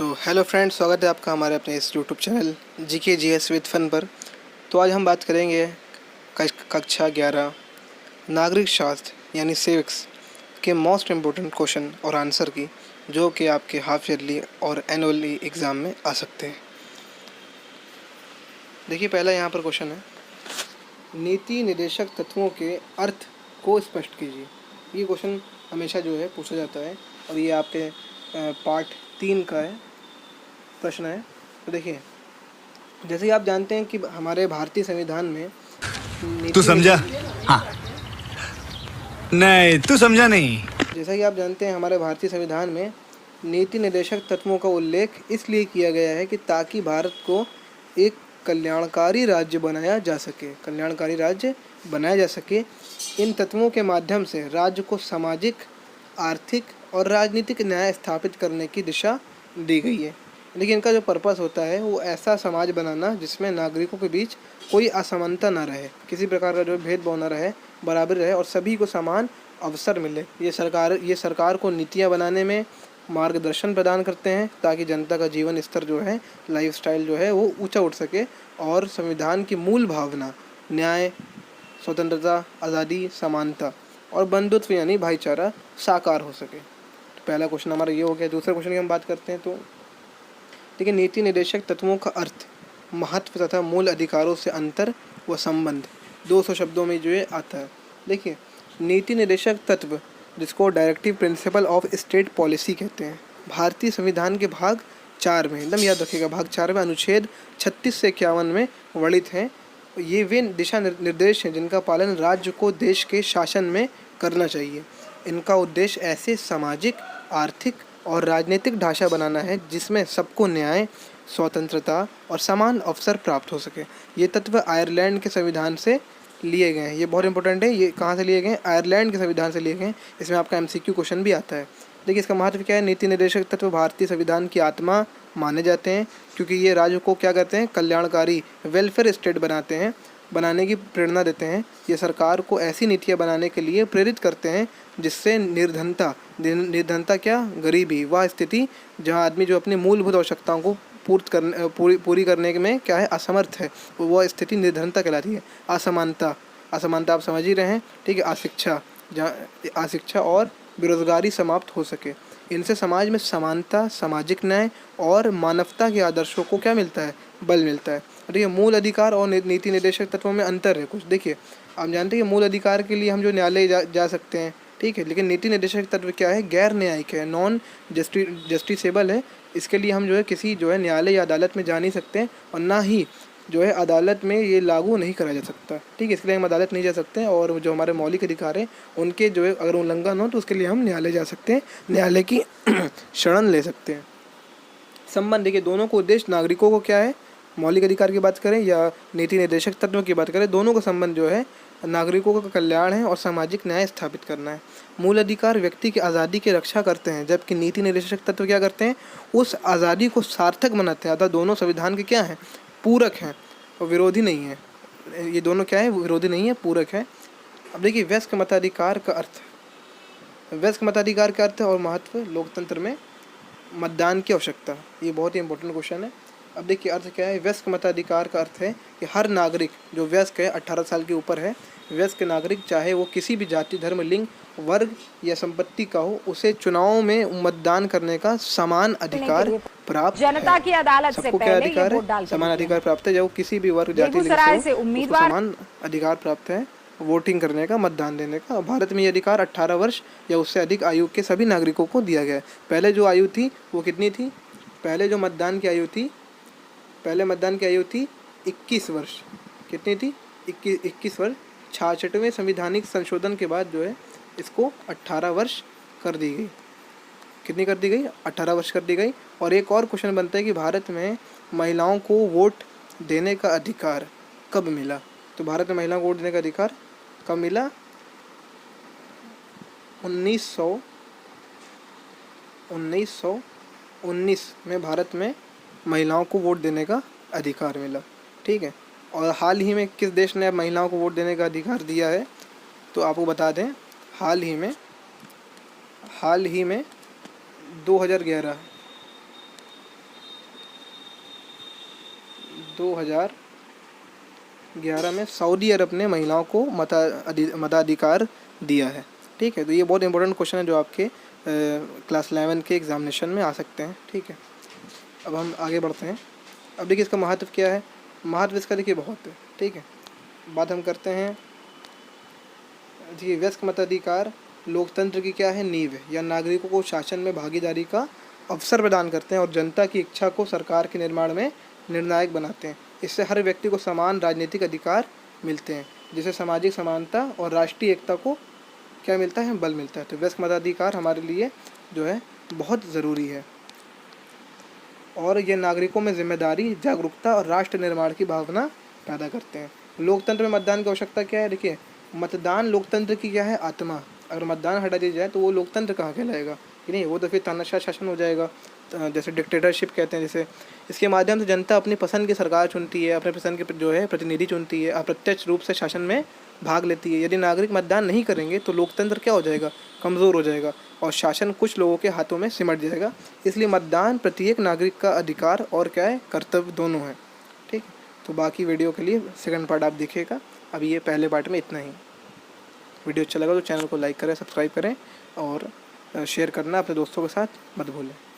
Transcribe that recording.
तो hello friends, स्वागत है आपका हमारे अपने इस YouTube channel GK GS with fun पर। तो आज हम बात करेंगे कक्षा 11 नागरिक शास्त्र यानी सिविक्स के मोस्ट इम्पोर्टेंट क्वेश्चन और आंसर की, जो कि आपके हाफ ईयरली और एनुअली एग्ज़ाम में आ सकते हैं। देखिए, पहला यहाँ पर क्वेश्चन है, नीति निर्देशक तत्वों के अर्थ को स्पष्ट कीजिए। ये क्वेश्चन हमेशा जो है पूछा जाता है और ये आपके पार्ट 3 का है प्रश्न है। तो देखिए, जैसे कि आप जानते हैं कि हमारे भारतीय संविधान में तू समझा? हाँ। नहीं, तू समझा नहीं। जैसा कि आप जानते हैं, हमारे भारतीय संविधान में नीति निर्देशक तत्वों का उल्लेख इसलिए किया गया है कि ताकि भारत को एक कल्याणकारी राज्य बनाया जा सके। इन तत्वों के माध्यम से राज्य को सामाजिक, आर्थिक और राजनीतिक न्याय स्थापित करने की दिशा दी गई है। लेकिन इनका जो पर्पस होता है वो ऐसा समाज बनाना जिसमें नागरिकों के बीच कोई असमानता ना रहे, किसी प्रकार का जो भेदभाव ना रहे, बराबर रहे और सभी को समान अवसर मिले। ये सरकार को नीतियाँ बनाने में मार्गदर्शन प्रदान करते हैं ताकि जनता का जीवन स्तर जो है, लाइफस्टाइल जो है वो ऊंचा उठ सके और संविधान की मूल भावना न्याय, स्वतंत्रता, आज़ादी, समानता और बंधुत्व यानी भाईचारा साकार हो सके। तो पहला क्वेश्चन हमारा ये हो गया। दूसरे क्वेश्चन की हम बात करते हैं। तो देखिए, नीति निर्देशक तत्वों का अर्थ, महत्व तथा मूल अधिकारों से अंतर व संबंध 200 शब्दों में जो है आता है। देखिए, नीति निर्देशक तत्व, जिसको directive principle of state policy कहते हैं, भारतीय संविधान के भाग 4 में, एकदम याद रखिएगा, भाग 4 में अनुच्छेद 36 से 51 में वर्णित हैं। ये वे दिशा निर्देश हैं जिनका पालन राज्य को देश के शासन में करना चाहिए। इनका उद्देश्य ऐसे सामाजिक, आर्थिक और राजनीतिक ढांचा बनाना है जिसमें सबको न्याय, स्वतंत्रता और समान अवसर प्राप्त हो सके। ये तत्व आयरलैंड के संविधान से लिए गए हैं। ये बहुत इंपॉर्टेंट है। ये कहाँ से लिए गए हैं? आयरलैंड के संविधान से लिए गए हैं। इसमें आपका एमसीक्यू क्वेश्चन भी आता है। देखिए, इसका महत्व क्या है। नीति निर्देशक तत्व भारतीय संविधान की आत्मा माने जाते हैं क्योंकि ये राज्य को क्या करते हैं, कल्याणकारी, वेलफेयर स्टेट बनाने की प्रेरणा देते हैं। ये सरकार को ऐसी नीतियाँ बनाने के लिए प्रेरित करते हैं जिससे निर्धनता क्या, गरीबी, वह स्थिति जहाँ आदमी जो अपनी मूलभूत आवश्यकताओं को पूरी करने में क्या है, असमर्थ है, वह स्थिति निर्धनता कहलाती है। असमानता आप समझ ही रहे हैं, ठीक है। अशिक्षा और बेरोजगारी समाप्त हो सके। इनसे समाज में समानता, सामाजिक न्याय और मानवता के आदर्शों को क्या मिलता है, बल मिलता है। और ये मूल अधिकार और नीति निर्देशक तत्वों में अंतर है कुछ। देखिए, आप जानते हैं कि मूल अधिकार के लिए हम जो न्यायालय जा सकते हैं, ठीक है, लेकिन नीति निर्देशक तत्व क्या है, गैर न्यायिक है, नॉन जस्टिसेबल है। इसके लिए हम जो है किसी जो है न्यायालय या अदालत में जा नहीं सकते हैं और ना ही जो है अदालत में ये लागू नहीं करा जा सकता, ठीक है। इसके लिए हम अदालत नहीं जा सकते हैं और जो हमारे मौलिक अधिकार हैं उनके जो है अगर उल्लंघन हो तो उसके लिए हम न्यायालय जा सकते हैं, न्यायालय की शरण ले सकते हैं। संबंध, देखिए, दोनों को उद्देश्य नागरिकों को क्या है, मौलिक अधिकार की बात करें या नीति निर्देशक तत्वों की बात करें, दोनों का संबंध जो है नागरिकों का कल्याण है और सामाजिक न्याय स्थापित करना है। मूल अधिकार व्यक्ति की आज़ादी की रक्षा करते हैं, जबकि नीति निर्देशक तत्व क्या करते हैं, उस आज़ादी को सार्थक बनाते हैं। अतः दोनों संविधान के क्या हैं, पूरक हैं और विरोधी नहीं है। ये दोनों क्या है, विरोधी नहीं है, पूरक है। अब देखिए, वयस्क मताधिकार का अर्थ और महत्व, लोकतंत्र में मतदान की आवश्यकता, ये बहुत ही इंपॉर्टेंट क्वेश्चन है। अब देखिए, अर्थ क्या है, वयस्क मताधिकार का अर्थ है कि हर नागरिक जो वयस्क है, 18 साल के ऊपर है, वयस्क नागरिक, चाहे वो किसी भी जाति, धर्म, लिंग, वर्ग या संपत्ति का हो, उसे चुनाव में मतदान करने का समान अधिकार प्राप्त जनता की अदालत से सबको क्या पहले अधिकार है, समान अधिकार प्राप्त है। जब किसी भी वर्ग, जाति, लिंग से हो, उसको समान अधिकार प्राप्त है वोटिंग करने का, मतदान देने का। भारत में ये अधिकार 18 वर्ष या उससे अधिक आयु के सभी नागरिकों को दिया गया है। पहले जो आयु थी वो कितनी थी, पहले मतदान की आयु थी 21 वर्ष। कितनी थी, 21 वर्ष। 66वें संविधानिक संशोधन के बाद जो है इसको 18 वर्ष कर दी गई। कितनी कर दी गई, 18 वर्ष कर दी गई। और एक और क्वेश्चन बनता है कि भारत में महिलाओं को वोट देने का अधिकार कब मिला। तो भारत में महिलाओं को वोट देने का अधिकार कब मिला, 1919 में भारत में महिलाओं को वोट देने का अधिकार मिला, ठीक है। और हाल ही में किस देश ने महिलाओं को वोट देने का अधिकार दिया है, तो आपको बता दें, हाल ही में 2011 2011 में सऊदी अरब ने महिलाओं को मताधिकार दिया है। ठीक है, तो ये बहुत इंपॉर्टेंट क्वेश्चन है जो आपके क्लास 11 के एग्जामिनेशन में आ सकते हैं। ठीक है, अब हम आगे बढ़ते हैं। अब देखिए इसका महत्व क्या है। महत्व इसका देखिए बहुत है। ठीक है, बात हम करते हैं। देखिए वयस्क मताधिकार लोकतंत्र की क्या है, नींव है, या नागरिकों को शासन में भागीदारी का अवसर प्रदान करते हैं और जनता की इच्छा को सरकार के निर्माण में निर्णायक बनाते हैं। इससे हर व्यक्ति को समान राजनीतिक अधिकार मिलते हैं, जिससे सामाजिक समानता और राष्ट्रीय एकता को क्या मिलता है, बल मिलता है। तो वयस्क मताधिकार हमारे लिए जो है बहुत ज़रूरी है और ये नागरिकों में जिम्मेदारी, जागरूकता और राष्ट्र निर्माण की भावना पैदा करते हैं। लोकतंत्र में मतदान की आवश्यकता क्या है। देखिए मतदान लोकतंत्र की क्या है, आत्मा। अगर मतदान हटा दिया जाए तो वो लोकतंत्र कहाँ कहलाएगा, कि नहीं, वो तो फिर तानाशाह शासन हो जाएगा, जैसे डिक्टेटरशिप कहते हैं। जैसे इसके माध्यम से जनता अपनी पसंद की सरकार चुनती है, अपने पसंद के जो है प्रतिनिधि चुनती है, अप्रत्यक्ष रूप से शासन में भाग लेती है। यदि नागरिक मतदान नहीं करेंगे तो लोकतंत्र क्या हो जाएगा, कमज़ोर हो जाएगा और शासन कुछ लोगों के हाथों में सिमट जाएगा। इसलिए मतदान प्रत्येक नागरिक का अधिकार और क्या है, कर्तव्य दोनों है। ठीक है, तो बाकी वीडियो के लिए सेकंड पार्ट आप देखिएगा। अभी ये पहले पार्ट में इतना ही। वीडियो अच्छा लगा तो चैनल को लाइक करें, सब्सक्राइब करें और शेयर करना अपने दोस्तों के साथ मत भूलें।